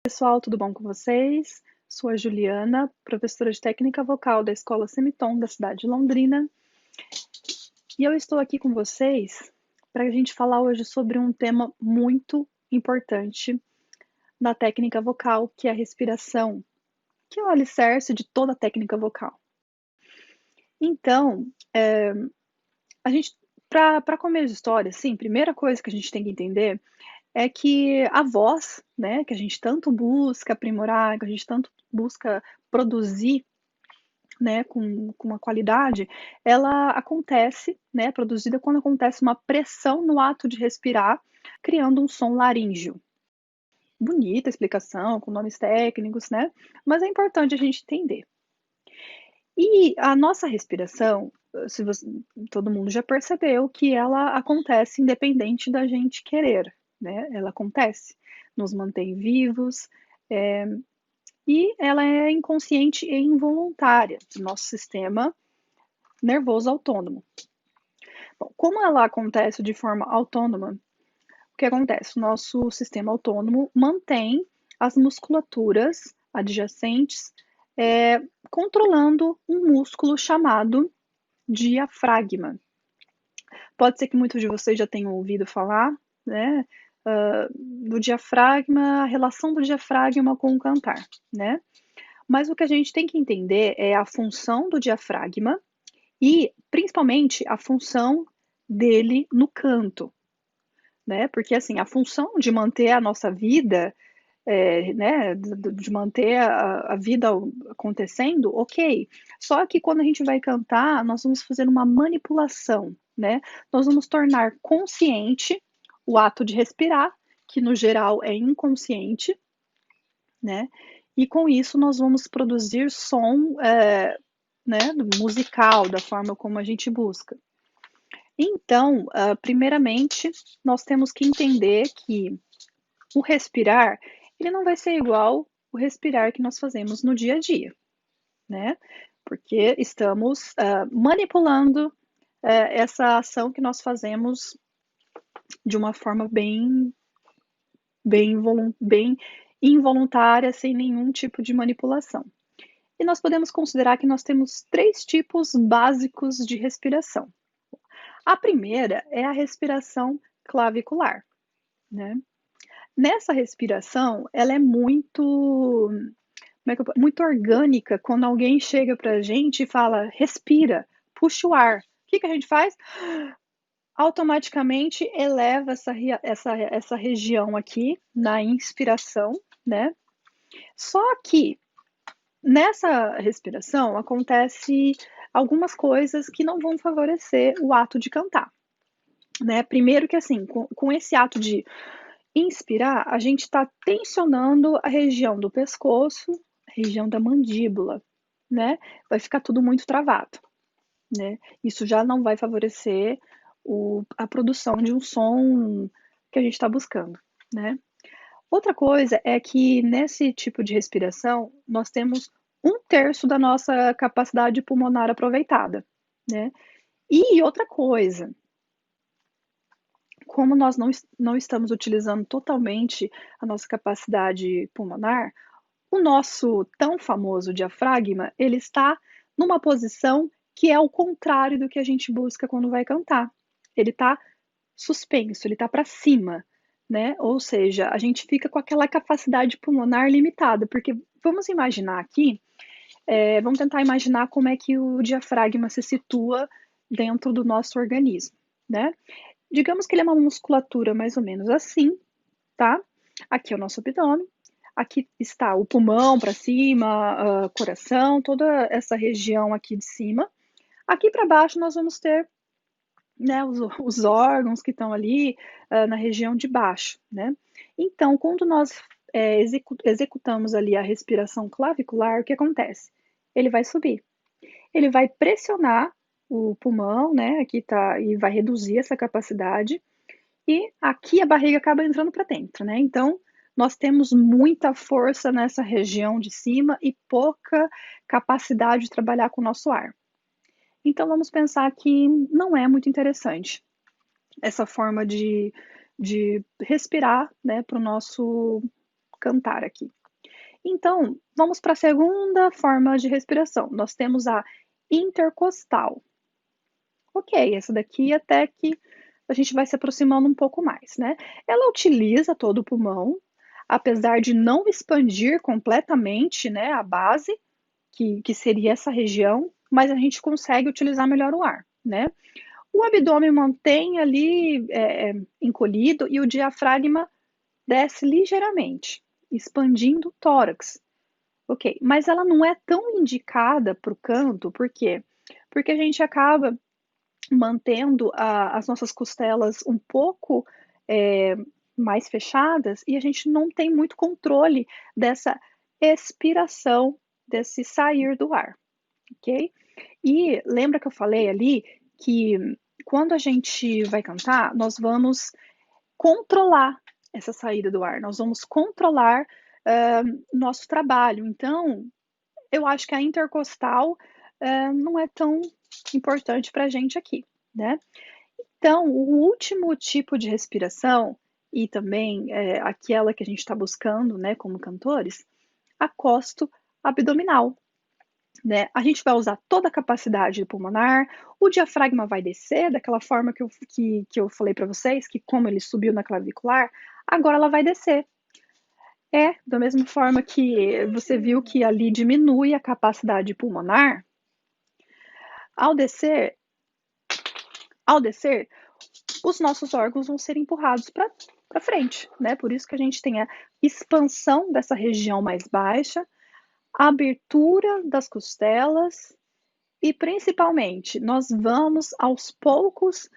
Pessoal, tudo bom com vocês? Sou a Juliana, professora de técnica vocal da Escola Semitom da cidade de Londrina, e eu estou aqui com vocês para a gente falar hoje sobre um tema muito importante na técnica vocal, que é a respiração, que é o alicerce de toda a técnica vocal. Então, a gente, para começo de história, sim, primeira coisa que a gente tem que entender é que a voz, né, que a gente tanto busca aprimorar, que a gente tanto busca produzir, né, com uma qualidade, ela acontece, né, produzida quando acontece uma pressão no ato de respirar, criando um som laríngeo. Bonita a explicação, com nomes técnicos, né, mas é importante a gente entender. E a nossa respiração, se você, todo mundo já percebeu que ela acontece independente da gente querer, né, ela acontece, nos mantém vivos, e ela é inconsciente e involuntária do nosso sistema nervoso autônomo. Bom, como ela acontece de forma autônoma, o que acontece? O nosso sistema autônomo mantém as musculaturas adjacentes controlando um músculo chamado diafragma. Pode ser que muitos de vocês já tenham ouvido falar, né, do diafragma, a relação do diafragma com o cantar, né? Mas o que a gente tem que entender é a função do diafragma e, principalmente, a função dele no canto, né? Porque, assim, a função de manter a nossa vida, né, de manter a vida acontecendo, ok. Só que quando a gente vai cantar, nós vamos fazer uma manipulação, né? Nós vamos tornar consciente o ato de respirar, que no geral é inconsciente, né? E com isso nós vamos produzir som, né, musical, da forma como a gente busca. Então, primeiramente, nós temos que entender que o respirar, ele não vai ser igual o respirar que nós fazemos no dia a dia, né? Porque estamos manipulando essa ação que nós fazemos de uma forma bem involuntária, sem nenhum tipo de manipulação. E nós podemos considerar que nós temos 3 tipos básicos de respiração. A primeira é a respiração clavicular, né? Nessa respiração, ela é muito orgânica quando alguém chega para a gente e fala, respira, puxa o ar. O que, que a gente faz? Automaticamente eleva essa região aqui na inspiração, né? Só que nessa respiração acontece algumas coisas que não vão favorecer o ato de cantar, né? Primeiro que assim, com esse ato de inspirar, a gente está tensionando a região do pescoço, a região da mandíbula, né? Vai ficar tudo muito travado, né? Isso já não vai favorecer a produção de um som que a gente está buscando, né? Outra coisa é que nesse tipo de respiração, nós temos 1/3 da nossa capacidade pulmonar aproveitada, né? E outra coisa, como nós não estamos utilizando totalmente a nossa capacidade pulmonar, o nosso tão famoso diafragma, ele está numa posição que é o contrário do que a gente busca quando vai cantar. Ele está suspenso, ele está para cima, né? Ou seja, a gente fica com aquela capacidade pulmonar limitada, porque vamos imaginar aqui, vamos tentar imaginar como é que o diafragma se situa dentro do nosso organismo, né? Digamos que ele é uma musculatura mais ou menos assim, tá? Aqui é o nosso abdômen, aqui está o pulmão para cima, coração, toda essa região aqui de cima. Aqui para baixo nós vamos ter, né, os órgãos que estão ali na região de baixo, né? Então, quando nós executamos ali a respiração clavicular, o que acontece? Ele vai subir, ele vai pressionar o pulmão, né? Aqui tá, e vai reduzir essa capacidade, e aqui a barriga acaba entrando para dentro, né? Então, nós temos muita força nessa região de cima e pouca capacidade de trabalhar com o nosso ar. Então, vamos pensar que não é muito interessante essa forma de respirar, né, para o nosso cantar aqui. Então, vamos para a segunda forma de respiração. Nós temos a intercostal. Ok, essa daqui até que a gente vai se aproximando um pouco mais, né? Ela utiliza todo o pulmão, apesar de não expandir completamente, né, a base, que seria essa região, mas a gente consegue utilizar melhor o ar, né? O abdômen mantém ali encolhido e o diafragma desce ligeiramente, expandindo o tórax. Ok, mas ela não é tão indicada para o canto, por quê? Porque a gente acaba mantendo as nossas costelas um pouco mais fechadas e a gente não tem muito controle dessa expiração, desse sair do ar, ok? E lembra que eu falei ali que quando a gente vai cantar, nós vamos controlar essa saída do ar, nós vamos controlar nosso trabalho. Então, eu acho que a intercostal não é tão importante para a gente aqui, né? Então, o último tipo de respiração, e também aquela que a gente está buscando, né, como cantores, acosto abdominal. Né? A gente vai usar toda a capacidade pulmonar, o diafragma vai descer daquela forma que eu falei para vocês, que como ele subiu na clavicular, agora ela vai descer. Da mesma forma que você viu que ali diminui a capacidade pulmonar, ao descer, os nossos órgãos vão ser empurrados para frente, né? Por isso que a gente tem a expansão dessa região mais baixa, a abertura das costelas e, principalmente, nós vamos aos poucos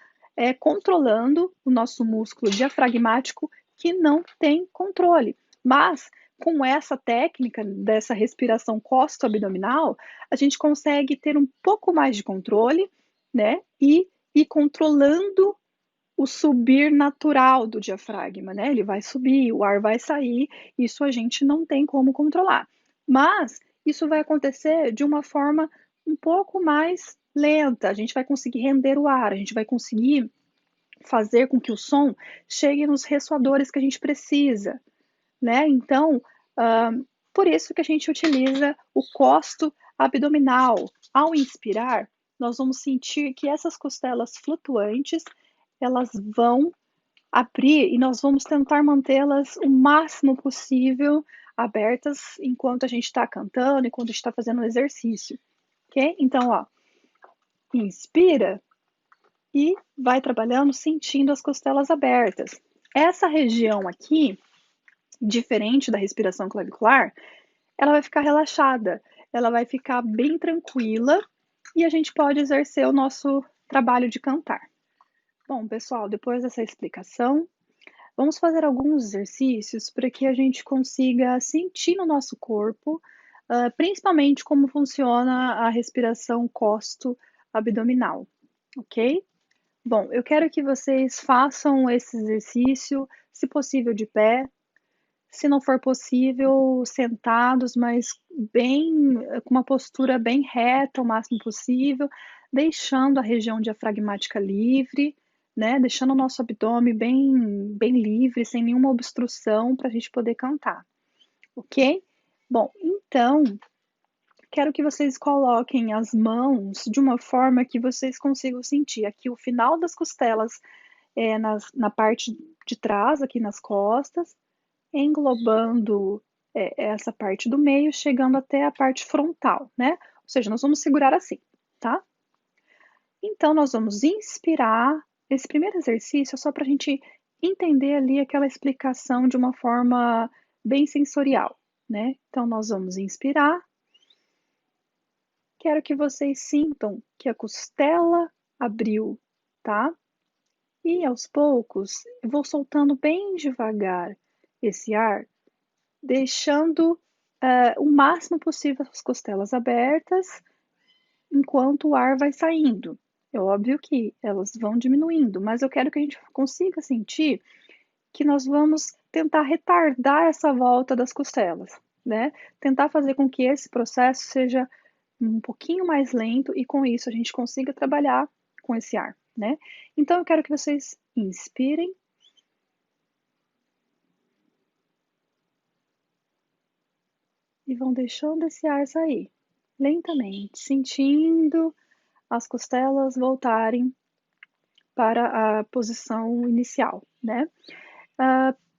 controlando o nosso músculo diafragmático que não tem controle. Mas com essa técnica dessa respiração costo-abdominal, a gente consegue ter um pouco mais de controle, né? E ir controlando o subir natural do diafragma, né? Ele vai subir, o ar vai sair, isso a gente não tem como controlar. Mas isso vai acontecer de uma forma um pouco mais lenta, a gente vai conseguir render o ar, a gente vai conseguir fazer com que o som chegue nos ressoadores que a gente precisa, né? Então, por isso que a gente utiliza o costo abdominal. Ao inspirar, nós vamos sentir que essas costelas flutuantes, elas vão abrir e nós vamos tentar mantê-las o máximo possível abertas enquanto a gente está cantando, enquanto a gente está fazendo o exercício, ok? Então, ó, inspira e vai trabalhando sentindo as costelas abertas. Essa região aqui, diferente da respiração clavicular, ela vai ficar relaxada, ela vai ficar bem tranquila e a gente pode exercer o nosso trabalho de cantar. Bom, pessoal, depois dessa explicação, vamos fazer alguns exercícios para que a gente consiga sentir no nosso corpo, principalmente como funciona a respiração costo-abdominal, ok? Bom, eu quero que vocês façam esse exercício, se possível de pé, se não for possível, sentados, mas bem, com uma postura bem reta o máximo possível, deixando a região diafragmática livre, né? Deixando o nosso abdômen bem livre, sem nenhuma obstrução para a gente poder cantar, ok? Bom, então, quero que vocês coloquem as mãos de uma forma que vocês consigam sentir aqui o final das costelas na parte de trás, aqui nas costas, englobando essa parte do meio, chegando até a parte frontal, né? Ou seja, nós vamos segurar assim, tá? Então, nós vamos inspirar. Esse primeiro exercício é só para a gente entender ali aquela explicação de uma forma bem sensorial, né? Então, nós vamos inspirar. Quero que vocês sintam que a costela abriu, tá? E aos poucos, eu vou soltando bem devagar esse ar, deixando o máximo possível as costelas abertas enquanto o ar vai saindo. É óbvio que elas vão diminuindo, mas eu quero que a gente consiga sentir que nós vamos tentar retardar essa volta das costelas, né? Tentar fazer com que esse processo seja um pouquinho mais lento e com isso a gente consiga trabalhar com esse ar, né? Então eu quero que vocês inspirem e vão deixando esse ar sair, lentamente, sentindo as costelas voltarem para a posição inicial, né?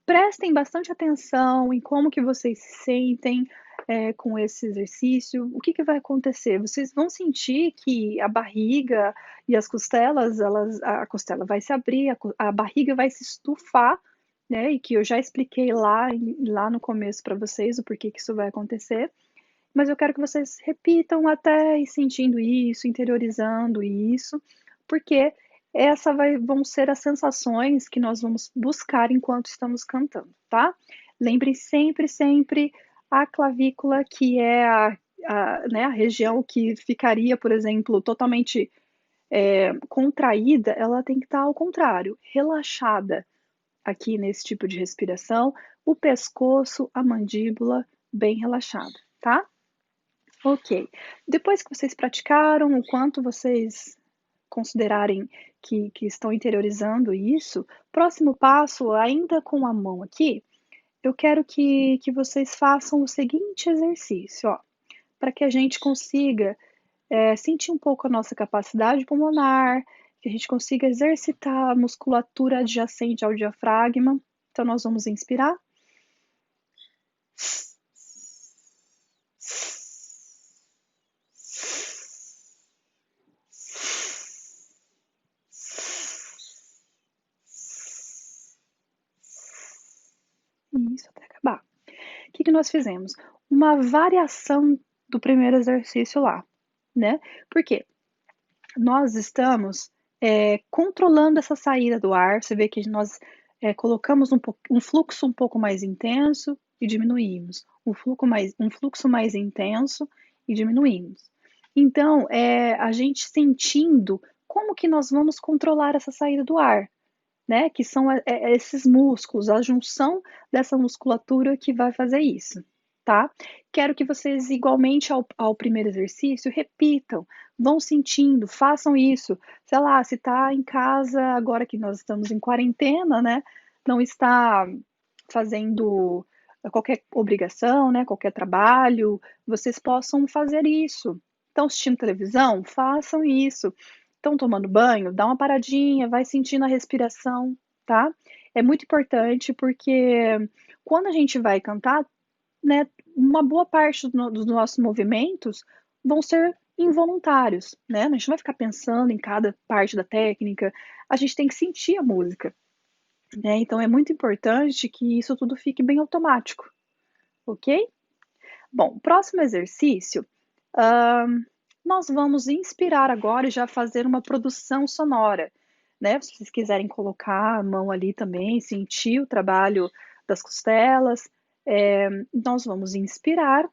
Prestem bastante atenção em como que vocês se sentem com esse exercício. O que que vai acontecer? Vocês vão sentir que a barriga e as costelas, a costela vai se abrir, a barriga vai se estufar, né? E que eu já expliquei lá no começo para vocês o porquê que isso vai acontecer. Mas eu quero que vocês repitam até ir sentindo isso, interiorizando isso, porque vão ser as sensações que nós vamos buscar enquanto estamos cantando, tá? Lembrem sempre, sempre a clavícula, que é né, a região que ficaria, por exemplo, totalmente contraída, ela tem que estar ao contrário, relaxada aqui nesse tipo de respiração, o pescoço, a mandíbula bem relaxada, tá? Ok. Depois que vocês praticaram, o quanto vocês considerarem que estão interiorizando isso, próximo passo, ainda com a mão aqui, eu quero que vocês façam o seguinte exercício, ó, para que a gente consiga sentir um pouco a nossa capacidade pulmonar, que a gente consiga exercitar a musculatura adjacente ao diafragma. Então, nós vamos inspirar. Isso, até acabar. O que nós fizemos? Uma variação do primeiro exercício lá, né? Por quê? Nós estamos controlando essa saída do ar. Você vê que nós colocamos um fluxo um pouco mais intenso e diminuímos. Um fluxo mais intenso e diminuímos. Então, a gente sentindo como que nós vamos controlar essa saída do ar, né? Que são esses músculos, a junção dessa musculatura que vai fazer isso, tá? Quero que vocês, igualmente ao primeiro exercício, repitam, vão sentindo, façam isso. Sei lá, se tá em casa, agora que nós estamos em quarentena, né? Não está fazendo qualquer obrigação, né? Qualquer trabalho, vocês possam fazer isso. Estão assistindo televisão? Façam isso. Estão tomando banho? Dá uma paradinha, vai sentindo a respiração, tá? É muito importante porque quando a gente vai cantar, né, uma boa parte dos nossos movimentos vão ser involuntários, né? A gente não vai ficar pensando em cada parte da técnica, a gente tem que sentir a música, né? Então é muito importante que isso tudo fique bem automático, ok? Bom, próximo exercício, nós vamos inspirar agora e já fazer uma produção sonora, né? Se vocês quiserem colocar a mão ali também, sentir o trabalho das costelas, nós vamos inspirar.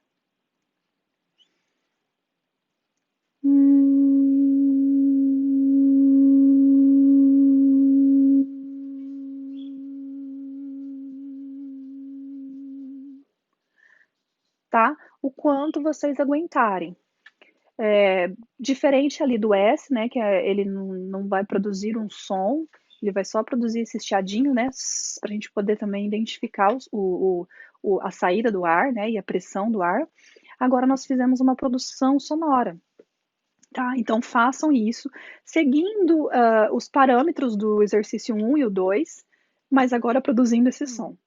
Tá? O quanto vocês aguentarem. Diferente ali do S, né, que ele não vai produzir um som, ele vai só produzir esse chiadinho, né, para a gente poder também identificar a saída do ar, né, e a pressão do ar. Agora nós fizemos uma produção sonora, tá? Então façam isso, seguindo os parâmetros do exercício 1 e o 2, mas agora produzindo esse som.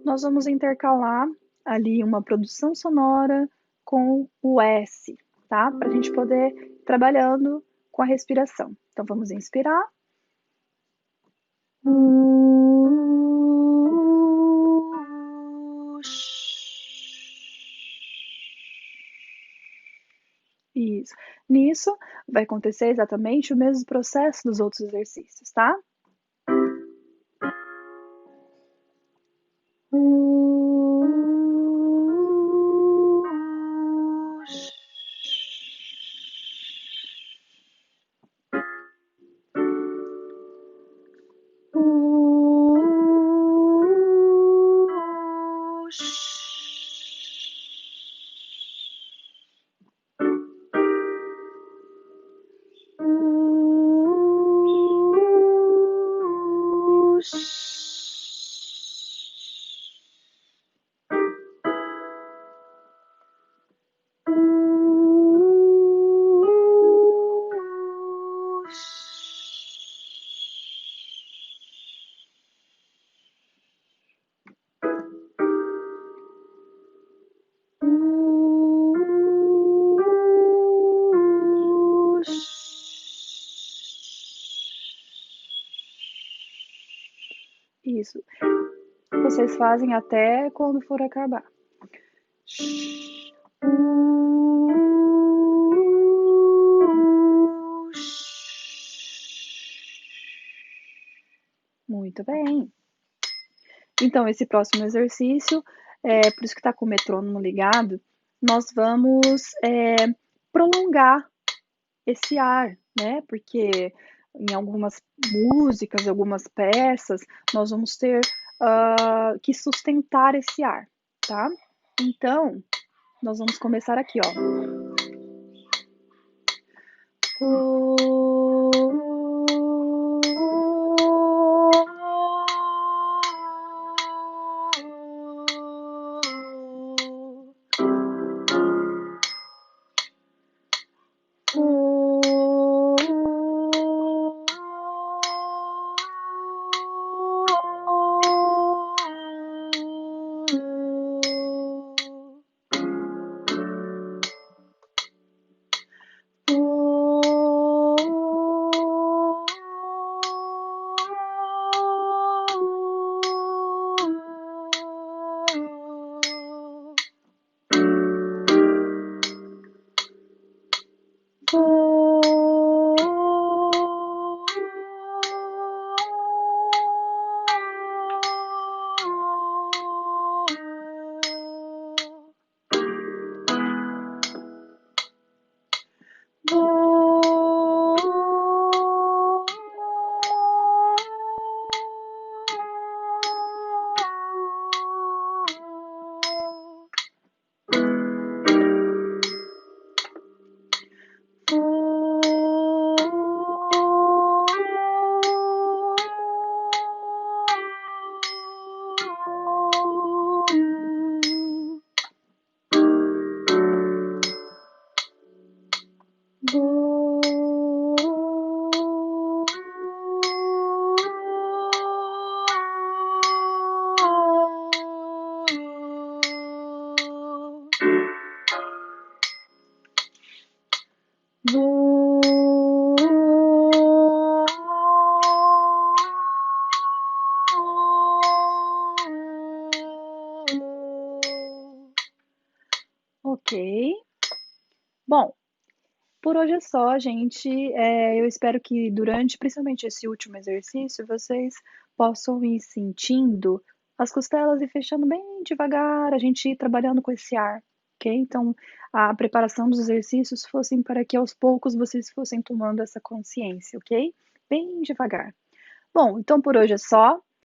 Nós vamos intercalar ali uma produção sonora com o S, tá? Para a gente poder ir trabalhando com a respiração. Então vamos inspirar. Isso. Nisso vai acontecer exatamente o mesmo processo dos outros exercícios, tá? Isso. Vocês fazem até quando for acabar. Muito bem. Então, esse próximo exercício, por isso que está com o metrônomo ligado, nós vamos prolongar esse ar, né? Porque em algumas músicas, algumas peças, nós vamos ter que sustentar esse ar, tá? Então, nós vamos começar aqui, ó. Ok. Bom, por hoje é só, gente. Eu espero que durante, principalmente esse último exercício, vocês possam ir sentindo as costelas e fechando bem devagar, a gente ir trabalhando com esse ar, ok? Então, a preparação dos exercícios fossem para que aos poucos vocês fossem tomando essa consciência, ok? Bem devagar. Bom, então por hoje é só.